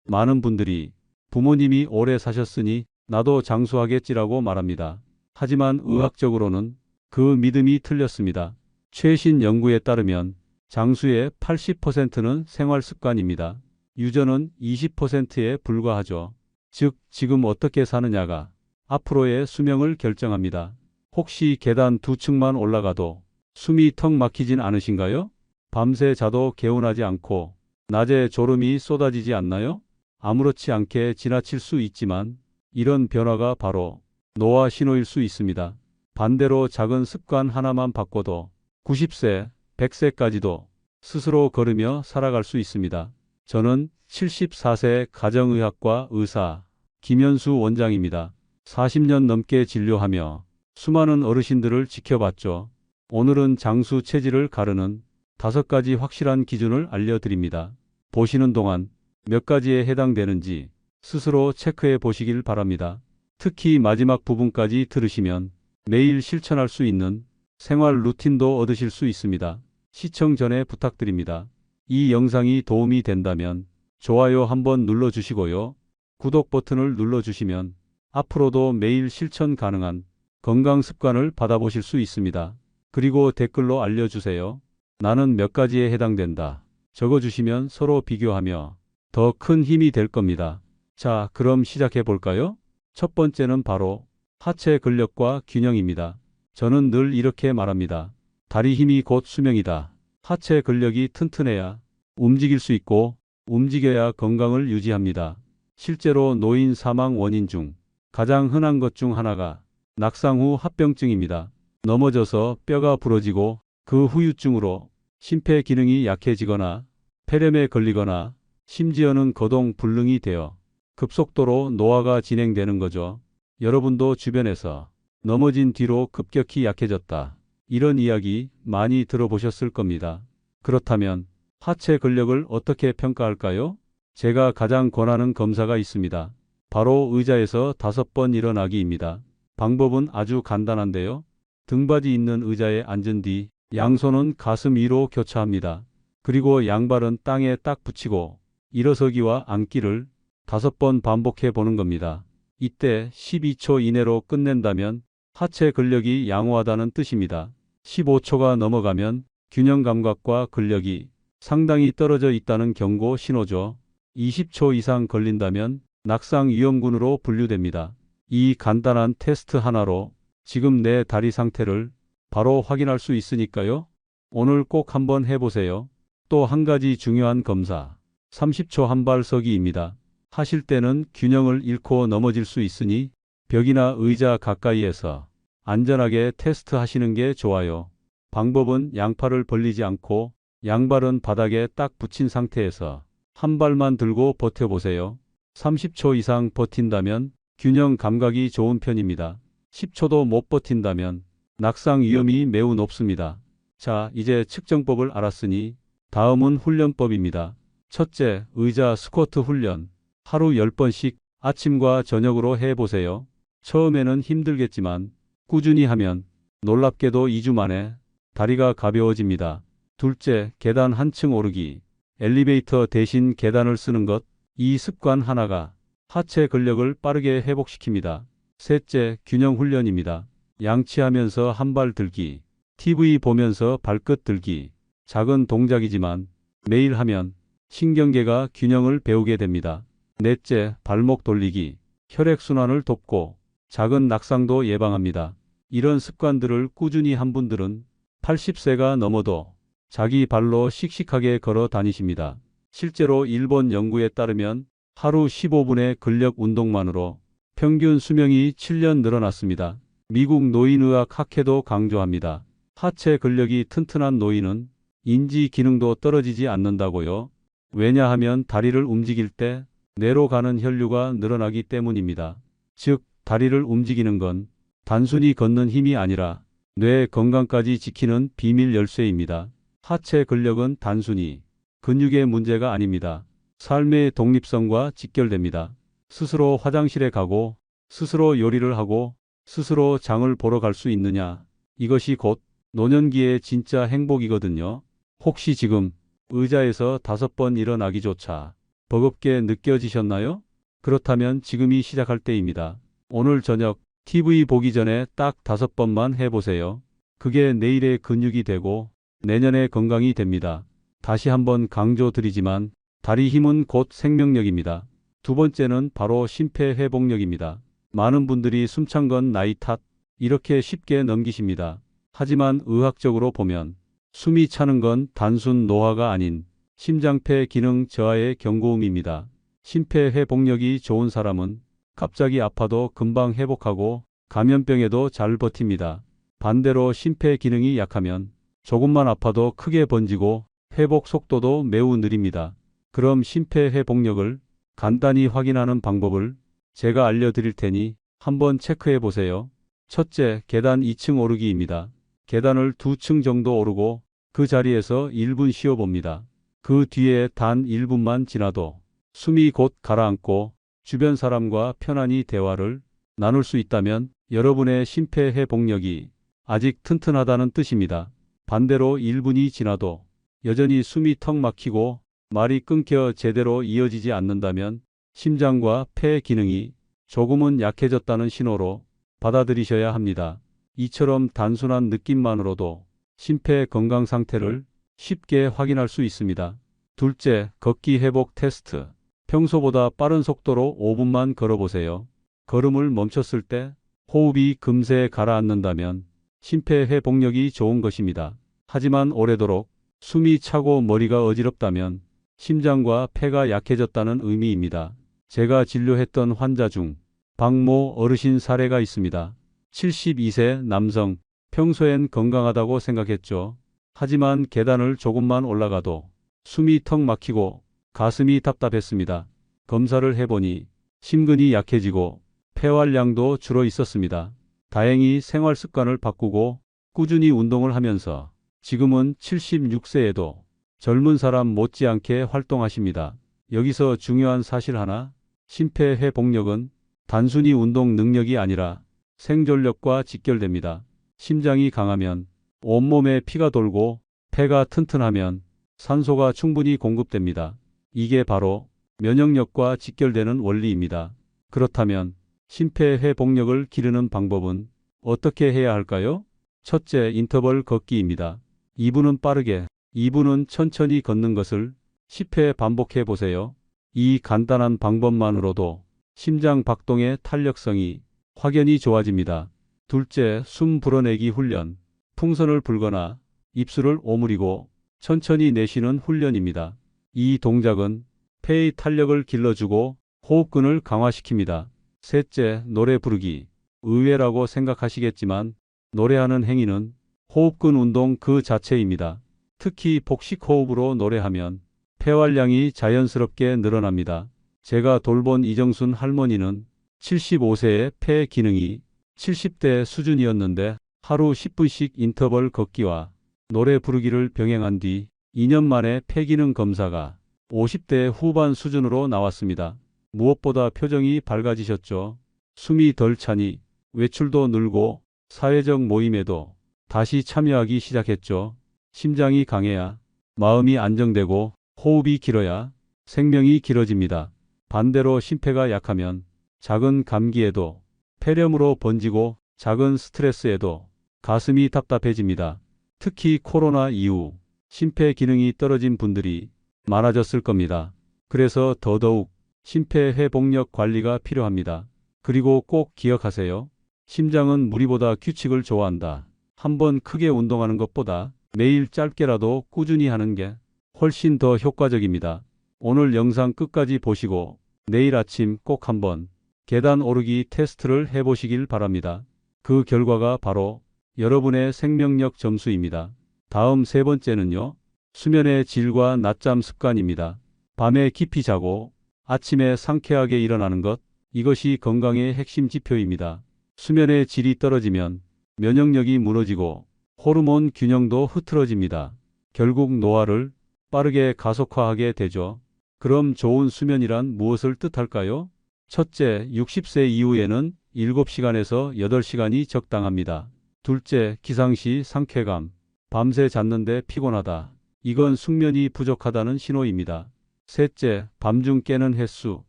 많은 분들이 부모님이 오래 사셨으니 나도 장수하겠지라고 말합니다. 하지만 의학적으로는 그 믿음이 틀렸습니다. 최신 연구에 따르면 장수의 80%는 생활 습관입니다. 유전은 20%에 불과하죠. 즉, 지금 어떻게 사느냐가 앞으로의 수명을 결정합니다. 혹시 계단 2층만 올라가도 숨이 턱 막히진 않으신가요? 밤새 자도 개운하지 않고 낮에 졸음이 쏟아지지 않나요? 아무렇지 않게 지나칠 수 있지만 이런 변화가 바로 노화 신호일 수 있습니다. 반대로 작은 습관 하나만 바꿔도 90세, 100세까지도 스스로 걸으며 살아갈 수 있습니다. 저는 74세 가정의학과 의사 김현수 원장입니다. 40년 넘게 진료하며 수많은 어르신들을 지켜봤죠. 오늘은 장수 체질을 가르는 5가지 확실한 기준을 알려드립니다. 보시는 동안 몇 가지에 해당되는지 스스로 체크해 보시길 바랍니다. 특히 마지막 부분까지 들으시면 매일 실천할 수 있는 생활 루틴도 얻으실 수 있습니다. 시청 전에 부탁드립니다. 이 영상이 도움이 된다면 좋아요 한번 눌러주시고요. 구독 버튼을 눌러주시면 앞으로도 매일 실천 가능한 건강 습관을 받아보실 수 있습니다. 그리고 댓글로 알려주세요. 나는 몇 가지에 해당된다. 적어주시면 서로 비교하며 더 큰 힘이 될 겁니다. 자, 그럼 시작해 볼까요? 첫 번째는 바로 하체 근력과 균형입니다. 저는 늘 이렇게 말합니다. 다리 힘이 곧 수명이다. 하체 근력이 튼튼해야 움직일 수 있고 움직여야 건강을 유지합니다. 실제로 노인 사망 원인 중 가장 흔한 것 중 하나가 낙상 후 합병증입니다. 넘어져서 뼈가 부러지고 그 후유증으로 심폐 기능이 약해지거나 폐렴에 걸리거나 심지어는 거동 불능이 되어 급속도로 노화가 진행되는 거죠. 여러분도 주변에서 넘어진 뒤로 급격히 약해졌다, 이런 이야기 많이 들어보셨을 겁니다. 그렇다면 하체 근력을 어떻게 평가할까요? 제가 가장 권하는 검사가 있습니다. 바로 의자에서 5번 일어나기입니다. 방법은 아주 간단한데요. 등받이 있는 의자에 앉은 뒤 양손은 가슴 위로 교차합니다. 그리고 양발은 땅에 딱 붙이고 일어서기와 앉기를 5번 반복해 보는 겁니다. 이때 12초 이내로 끝낸다면 하체 근력이 양호하다는 뜻입니다. 15초가 넘어가면 균형 감각과 근력이 상당히 떨어져 있다는 경고 신호죠. 20초 이상 걸린다면 낙상 위험군으로 분류됩니다. 이 간단한 테스트 하나로 지금 내 다리 상태를 바로 확인할 수 있으니까요. 오늘 꼭 한번 해보세요. 또 한 가지 중요한 검사, 30초 한발 서기입니다. 하실 때는 균형을 잃고 넘어질 수 있으니 벽이나 의자 가까이에서 안전하게 테스트 하시는 게 좋아요. 방법은 양팔을 벌리지 않고 양발은 바닥에 딱 붙인 상태에서 한 발만 들고 버텨보세요. 30초 이상 버틴다면 균형 감각이 좋은 편입니다. 10초도 못 버틴다면 낙상 위험이 매우 높습니다. 자, 이제 측정법을 알았으니 다음은 훈련법입니다. 첫째, 의자 스쿼트 훈련. 하루 10번씩 아침과 저녁으로 해보세요. 처음에는 힘들겠지만 꾸준히 하면 놀랍게도 2주 만에 다리가 가벼워집니다. 둘째, 계단 한층 오르기. 엘리베이터 대신 계단을 쓰는 것. 이 습관 하나가 하체 근력을 빠르게 회복시킵니다. 셋째, 균형 훈련입니다. 양치하면서 한 발 들기, TV 보면서 발끝 들기. 작은 동작이지만 매일 하면 신경계가 균형을 배우게 됩니다. 넷째, 발목 돌리기. 혈액순환을 돕고 작은 낙상도 예방합니다. 이런 습관들을 꾸준히 한 분들은 80세가 넘어도 자기 발로 씩씩하게 걸어 다니십니다. 실제로 일본 연구에 따르면 하루 15분의 근력 운동만으로 평균 수명이 7년 늘어났습니다. 미국 노인의학 학회도 강조합니다. 하체 근력이 튼튼한 노인은 인지 기능도 떨어지지 않는다고요. 왜냐하면 다리를 움직일 때 뇌로 가는 혈류가 늘어나기 때문입니다. 즉, 다리를 움직이는 건 단순히 걷는 힘이 아니라 뇌 건강까지 지키는 비밀 열쇠입니다. 하체 근력은 단순히 근육의 문제가 아닙니다. 삶의 독립성과 직결됩니다. 스스로 화장실에 가고 스스로 요리를 하고 스스로 장을 보러 갈 수 있느냐, 이것이 곧 노년기의 진짜 행복이거든요. 혹시 지금 의자에서 5번 일어나기조차 버겁게 느껴지셨나요? 그렇다면 지금이 시작할 때입니다. 오늘 저녁 TV 보기 전에 딱 5번만 해보세요. 그게 내일의 근육이 되고 내년의 건강이 됩니다. 다시 한번 강조드리지만 다리 힘은 곧 생명력입니다. 두 번째는 바로 심폐회복력입니다. 많은 분들이 숨찬 건 나이 탓 이렇게 쉽게 넘기십니다. 하지만 의학적으로 보면 숨이 차는 건 단순 노화가 아닌 심장폐 기능 저하의 경고음입니다. 심폐회복력이 좋은 사람은 갑자기 아파도 금방 회복하고 감염병에도 잘 버팁니다. 반대로 심폐 기능이 약하면 조금만 아파도 크게 번지고 회복 속도도 매우 느립니다. 그럼 심폐회복력을 간단히 확인하는 방법을 제가 알려드릴 테니 한번 체크해 보세요. 첫째, 계단 2층 오르기입니다. 계단을 2층 정도 오르고 그 자리에서 1분 쉬어 봅니다. 그 뒤에 단 1분만 지나도 숨이 곧 가라앉고 주변 사람과 편안히 대화를 나눌 수 있다면 여러분의 심폐회복력이 아직 튼튼하다는 뜻입니다. 반대로 1분이 지나도 여전히 숨이 턱 막히고 말이 끊겨 제대로 이어지지 않는다면 심장과 폐 기능이 조금은 약해졌다는 신호로 받아들이셔야 합니다. 이처럼 단순한 느낌만으로도 심폐 건강 상태를 쉽게 확인할 수 있습니다. 둘째, 걷기 회복 테스트. 평소보다 빠른 속도로 5분만 걸어보세요. 걸음을 멈췄을 때 호흡이 금세 가라앉는다면 심폐회복력이 좋은 것입니다. 하지만 오래도록 숨이 차고 머리가 어지럽다면 심장과 폐가 약해졌다는 의미입니다. 제가 진료했던 환자 중 박모 어르신 사례가 있습니다. 72세 남성, 평소엔 건강하다고 생각했죠. 하지만 계단을 조금만 올라가도 숨이 턱 막히고 가슴이 답답했습니다. 검사를 해보니 심근이 약해지고 폐활량도 줄어 있었습니다. 다행히 생활 습관을 바꾸고 꾸준히 운동을 하면서 지금은 76세에도 젊은 사람 못지않게 활동하십니다. 여기서 중요한 사실 하나, 심폐회복력은 단순히 운동 능력이 아니라 생존력과 직결됩니다. 심장이 강하면 온몸에 피가 돌고 폐가 튼튼하면 산소가 충분히 공급됩니다. 이게 바로 면역력과 직결되는 원리입니다. 그렇다면 심폐회복력을 기르는 방법은 어떻게 해야 할까요? 첫째, 인터벌 걷기입니다. 2분은 빠르게, 2분은 천천히 걷는 것을 10회 반복해 보세요. 이 간단한 방법만으로도 심장 박동의 탄력성이 확연히 좋아집니다. 둘째, 숨 불어내기 훈련. 풍선을 불거나 입술을 오므리고 천천히 내쉬는 훈련입니다. 이 동작은 폐의 탄력을 길러주고 호흡근을 강화시킵니다. 셋째, 노래 부르기. 의외라고 생각하시겠지만 노래하는 행위는 호흡근 운동 그 자체입니다. 특히 복식 호흡으로 노래하면 폐활량이 자연스럽게 늘어납니다. 제가 돌본 이정순 할머니는 75세의 폐 기능이 70대 수준이었는데 하루 10분씩 인터벌 걷기와 노래 부르기를 병행한 뒤 2년 만에 폐 기능 검사가 50대 후반 수준으로 나왔습니다. 무엇보다 표정이 밝아지셨죠. 숨이 덜 차니 외출도 늘고 사회적 모임에도 다시 참여하기 시작했죠. 심장이 강해야 마음이 안정되고 호흡이 길어야 생명이 길어집니다. 반대로 심폐가 약하면 작은 감기에도 폐렴으로 번지고 작은 스트레스에도 가슴이 답답해집니다. 특히 코로나 이후 심폐 기능이 떨어진 분들이 많아졌을 겁니다. 그래서 더더욱 심폐회복력 관리가 필요합니다. 그리고 꼭 기억하세요. 심장은 무리보다 규칙을 좋아한다. 한번 크게 운동하는 것보다 매일 짧게라도 꾸준히 하는 게 훨씬 더 효과적입니다. 오늘 영상 끝까지 보시고 내일 아침 꼭 한번 계단 오르기 테스트를 해보시길 바랍니다. 그 결과가 바로 여러분의 생명력 점수입니다. 다음 세 번째는요. 수면의 질과 낮잠 습관입니다. 밤에 깊이 자고 아침에 상쾌하게 일어나는 것, 이것이 건강의 핵심 지표입니다. 수면의 질이 떨어지면 면역력이 무너지고 호르몬 균형도 흐트러집니다. 결국 노화를 빠르게 가속화하게 되죠. 그럼 좋은 수면이란 무엇을 뜻할까요? 첫째, 60세 이후에는 7시간에서 8시간이 적당합니다. 둘째, 기상시 상쾌감. 밤새 잤는데 피곤하다. 이건 숙면이 부족하다는 신호입니다. 셋째, 밤중 깨는 횟수.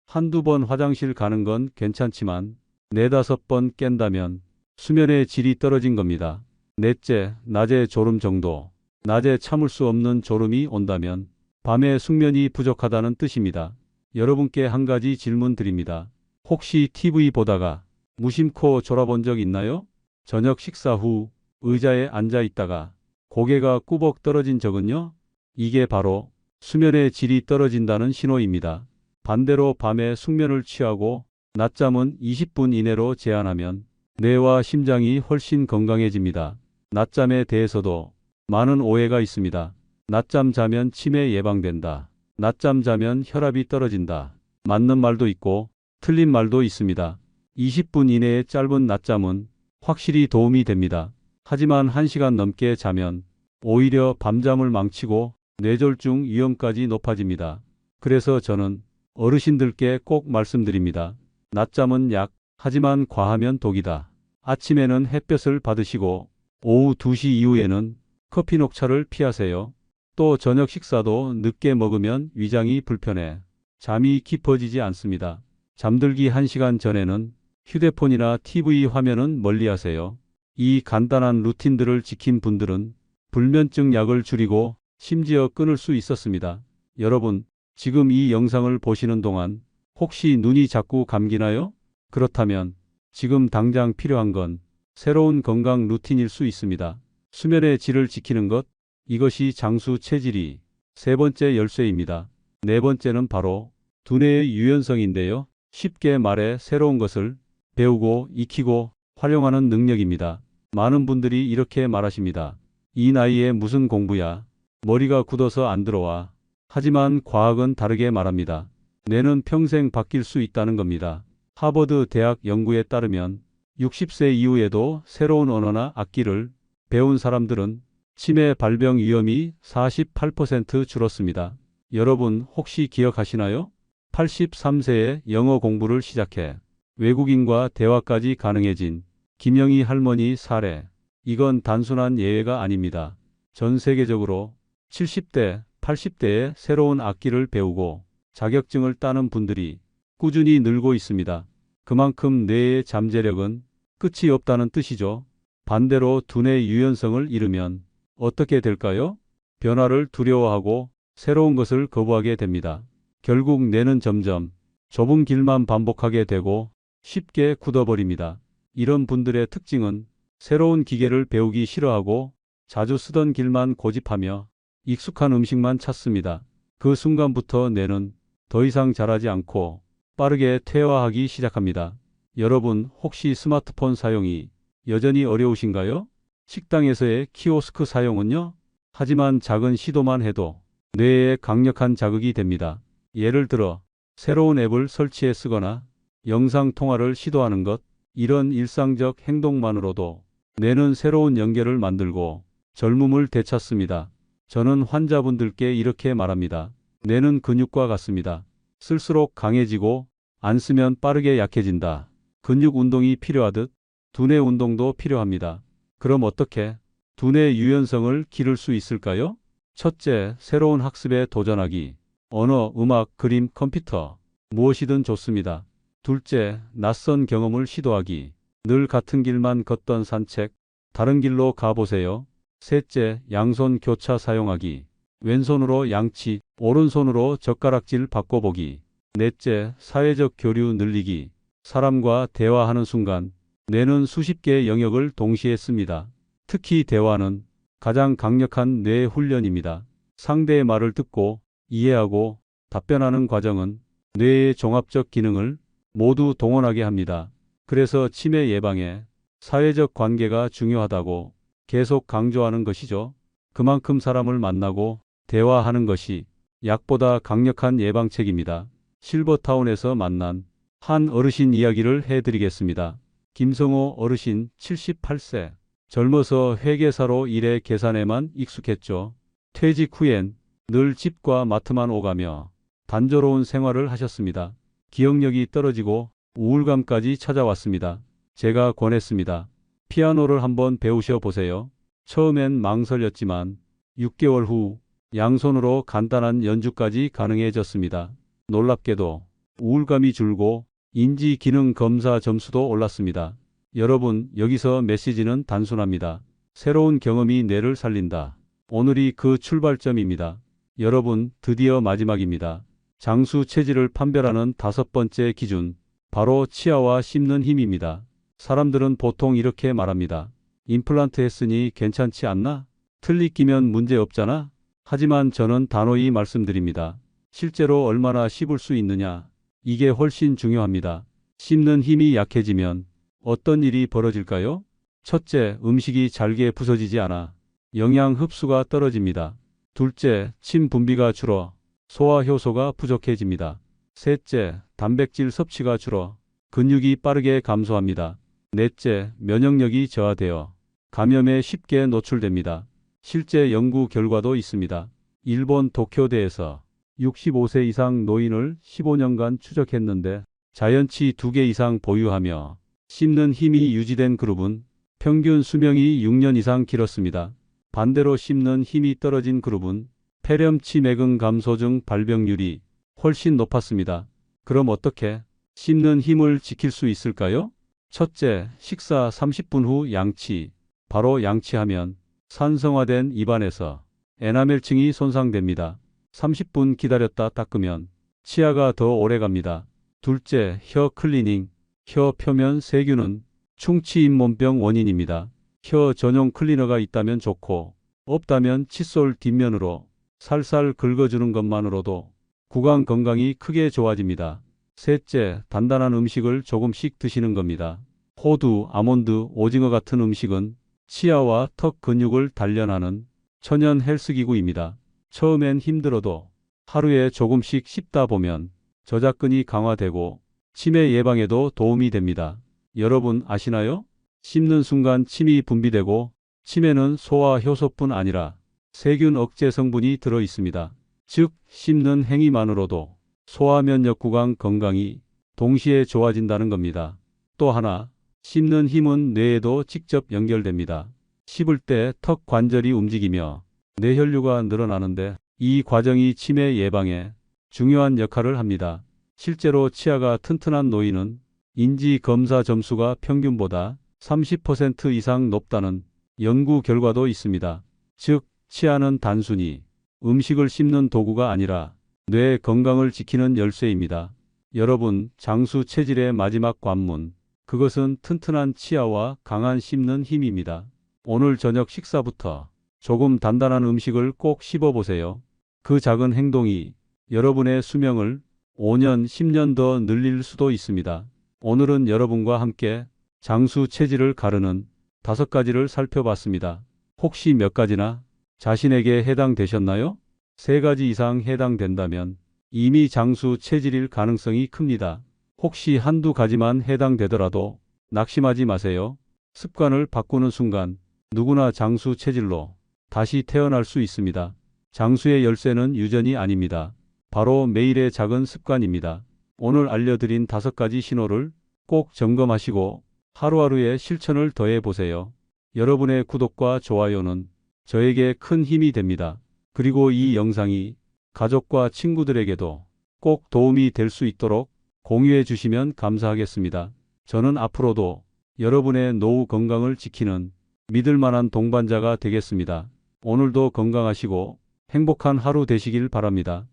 한두 번 화장실 가는 건 괜찮지만 네다섯 번 깬다면 수면의 질이 떨어진 겁니다. 넷째, 낮에 졸음 정도. 낮에 참을 수 없는 졸음이 온다면 밤에 숙면이 부족하다는 뜻입니다. 여러분께 한 가지 질문 드립니다. 혹시 TV 보다가 무심코 졸아본 적 있나요? 저녁 식사 후 의자에 앉아 있다가 고개가 꾸벅 떨어진 적은요? 이게 바로 수면의 질이 떨어진다는 신호입니다. 반대로 밤에 숙면을 취하고 낮잠은 20분 이내로 제한하면 뇌와 심장이 훨씬 건강해집니다. 낮잠에 대해서도 많은 오해가 있습니다. 낮잠 자면 치매 예방된다. 낮잠 자면 혈압이 떨어진다. 맞는 말도 있고 틀린 말도 있습니다. 20분 이내의 짧은 낮잠은 확실히 도움이 됩니다. 하지만 1시간 넘게 자면 오히려 밤잠을 망치고 뇌졸중 위험까지 높아집니다. 그래서 저는 어르신들께 꼭 말씀드립니다. 낮잠은 약, 하지만 과하면 독이다. 아침에는 햇볕을 받으시고 오후 2시 이후에는 커피 녹차를 피하세요. 또 저녁 식사도 늦게 먹으면 위장이 불편해 잠이 깊어지지 않습니다. 잠들기 1시간 전에는 휴대폰이나 TV 화면은 멀리하세요. 이 간단한 루틴들을 지킨 분들은 불면증 약을 줄이고 심지어 끊을 수 있었습니다. 여러분, 지금 이 영상을 보시는 동안 혹시 눈이 자꾸 감기나요? 그렇다면 지금 당장 필요한 건 새로운 건강 루틴일 수 있습니다. 수면의 질을 지키는 것, 이것이 장수 체질이 세 번째 열쇠입니다. 네 번째는 바로 두뇌의 유연성인데요. 쉽게 말해 새로운 것을 배우고 익히고 활용하는 능력입니다. 많은 분들이 이렇게 말하십니다. 이 나이에 무슨 공부야? 머리가 굳어서 안 들어와. 하지만 과학은 다르게 말합니다. 뇌는 평생 바뀔 수 있다는 겁니다. 하버드 대학 연구에 따르면 60세 이후에도 새로운 언어나 악기를 배운 사람들은 치매 발병 위험이 48% 줄었습니다. 여러분 혹시 기억하시나요? 83세에 영어 공부를 시작해 외국인과 대화까지 가능해진 김영희 할머니 사례. 이건 단순한 예외가 아닙니다. 전 세계적으로 70대, 80대에 새로운 악기를 배우고 자격증을 따는 분들이 꾸준히 늘고 있습니다. 그만큼 뇌의 잠재력은 끝이 없다는 뜻이죠. 반대로 두뇌 유연성을 잃으면 어떻게 될까요? 변화를 두려워하고 새로운 것을 거부하게 됩니다. 결국 뇌는 점점 좁은 길만 반복하게 되고 쉽게 굳어버립니다. 이런 분들의 특징은 새로운 기계를 배우기 싫어하고 자주 쓰던 길만 고집하며 익숙한 음식만 찾습니다. 그 순간부터 뇌는 더 이상 자라지 않고 빠르게 퇴화하기 시작합니다. 여러분 혹시 스마트폰 사용이 여전히 어려우신가요? 식당에서의 키오스크 사용은요? 하지만 작은 시도만 해도 뇌에 강력한 자극이 됩니다. 예를 들어 새로운 앱을 설치해 쓰거나 영상 통화를 시도하는 것, 이런 일상적 행동만으로도 뇌는 새로운 연결을 만들고 젊음을 되찾습니다. 저는 환자분들께 이렇게 말합니다. 뇌는 근육과 같습니다. 쓸수록 강해지고 안 쓰면 빠르게 약해진다. 근육 운동이 필요하듯 두뇌 운동도 필요합니다. 그럼 어떻게 두뇌 유연성을 기를 수 있을까요? 첫째, 새로운 학습에 도전하기. 언어, 음악, 그림, 컴퓨터, 무엇이든 좋습니다. 둘째, 낯선 경험을 시도하기. 늘 같은 길만 걷던 산책, 다른 길로 가보세요. 셋째, 양손 교차 사용하기. 왼손으로 양치, 오른손으로 젓가락질 바꿔보기. 넷째, 사회적 교류 늘리기. 사람과 대화하는 순간 뇌는 수십 개의 영역을 동시에 씁니다. 특히 대화는 가장 강력한 뇌 훈련입니다. 상대의 말을 듣고 이해하고 답변하는 과정은 뇌의 종합적 기능을 모두 동원하게 합니다. 그래서 치매 예방에 사회적 관계가 중요하다고 계속 강조하는 것이죠. 그만큼 사람을 만나고 대화하는 것이 약보다 강력한 예방책입니다. 실버타운에서 만난 한 어르신 이야기를 해드리겠습니다. 김성호 어르신 78세. 젊어서 회계사로 일해 계산에만 익숙했죠. 퇴직 후엔 늘 집과 마트만 오가며 단조로운 생활을 하셨습니다. 기억력이 떨어지고 우울감까지 찾아왔습니다. 제가 권했습니다. 피아노를 한번 배우셔 보세요. 처음엔 망설였지만 6개월 후 양손으로 간단한 연주까지 가능해졌습니다. 놀랍게도 우울감이 줄고 인지 기능 검사 점수도 올랐습니다. 여러분, 여기서 메시지는 단순합니다. 새로운 경험이 뇌를 살린다. 오늘이 그 출발점입니다. 여러분, 드디어 마지막입니다. 장수 체질을 판별하는 5번째 기준, 바로 치아와 씹는 힘입니다. 사람들은 보통 이렇게 말합니다. 임플란트 했으니 괜찮지 않나? 틀니 끼면 문제 없잖아? 하지만 저는 단호히 말씀드립니다. 실제로 얼마나 씹을 수 있느냐? 이게 훨씬 중요합니다. 씹는 힘이 약해지면 어떤 일이 벌어질까요? 첫째, 음식이 잘게 부서지지 않아 영양 흡수가 떨어집니다. 둘째, 침 분비가 줄어 소화 효소가 부족해집니다. 셋째, 단백질 섭취가 줄어 근육이 빠르게 감소합니다. 넷째, 면역력이 저하되어 감염에 쉽게 노출됩니다. 실제 연구 결과도 있습니다. 일본 도쿄대에서 65세 이상 노인을 15년간 추적했는데 자연치 2개 이상 보유하며 씹는 힘이 유지된 그룹은 평균 수명이 6년 이상 길었습니다. 반대로 씹는 힘이 떨어진 그룹은 폐렴, 치매근 감소 등 발병률이 훨씬 높았습니다. 그럼 어떻게 씹는 힘을 지킬 수 있을까요? 첫째, 식사 30분 후 양치. 바로 양치하면 산성화된 입안에서 에나멜층이 손상됩니다. 30분 기다렸다 닦으면 치아가 더 오래 갑니다. 둘째, 혀 클리닝. 혀 표면 세균은 충치 잇몸병 원인입니다. 혀 전용 클리너가 있다면 좋고 없다면 칫솔 뒷면으로 살살 긁어주는 것만으로도 구강 건강이 크게 좋아집니다. 셋째, 단단한 음식을 조금씩 드시는 겁니다. 호두, 아몬드, 오징어 같은 음식은 치아와 턱 근육을 단련하는 천연 헬스기구입니다. 처음엔 힘들어도 하루에 조금씩 씹다 보면 저작근이 강화되고 치매 예방에도 도움이 됩니다. 여러분 아시나요? 씹는 순간 침이 분비되고 침에는 소화 효소뿐 아니라 세균 억제 성분이 들어 있습니다. 즉, 씹는 행위만으로도 소화 면역 구강 건강이 동시에 좋아진다는 겁니다. 또 하나, 씹는 힘은 뇌에도 직접 연결됩니다. 씹을 때 턱 관절이 움직이며 뇌혈류가 늘어나는데 이 과정이 치매 예방에 중요한 역할을 합니다. 실제로 치아가 튼튼한 노인은 인지 검사 점수가 평균보다 30% 이상 높다는 연구 결과도 있습니다. 즉, 치아는 단순히 음식을 씹는 도구가 아니라 뇌 건강을 지키는 열쇠입니다. 여러분, 장수 체질의 마지막 관문, 그것은 튼튼한 치아와 강한 씹는 힘입니다. 오늘 저녁 식사부터 조금 단단한 음식을 꼭 씹어보세요. 그 작은 행동이 여러분의 수명을 5년, 10년 더 늘릴 수도 있습니다. 오늘은 여러분과 함께 장수 체질을 가르는 5가지를 살펴봤습니다. 혹시 몇 가지나 자신에게 해당되셨나요? 3가지 이상 해당된다면 이미 장수 체질일 가능성이 큽니다. 혹시 한두 가지만 해당되더라도 낙심하지 마세요. 습관을 바꾸는 순간 누구나 장수 체질로 다시 태어날 수 있습니다. 장수의 열쇠는 유전이 아닙니다. 바로 매일의 작은 습관입니다. 오늘 알려드린 5가지 신호를 꼭 점검하시고 하루하루의 실천을 더해 보세요. 여러분의 구독과 좋아요는 저에게 큰 힘이 됩니다. 그리고 이 영상이 가족과 친구들에게도 꼭 도움이 될 수 있도록 공유해 주시면 감사하겠습니다. 저는 앞으로도 여러분의 노후 건강을 지키는 믿을 만한 동반자가 되겠습니다. 오늘도 건강하시고 행복한 하루 되시길 바랍니다.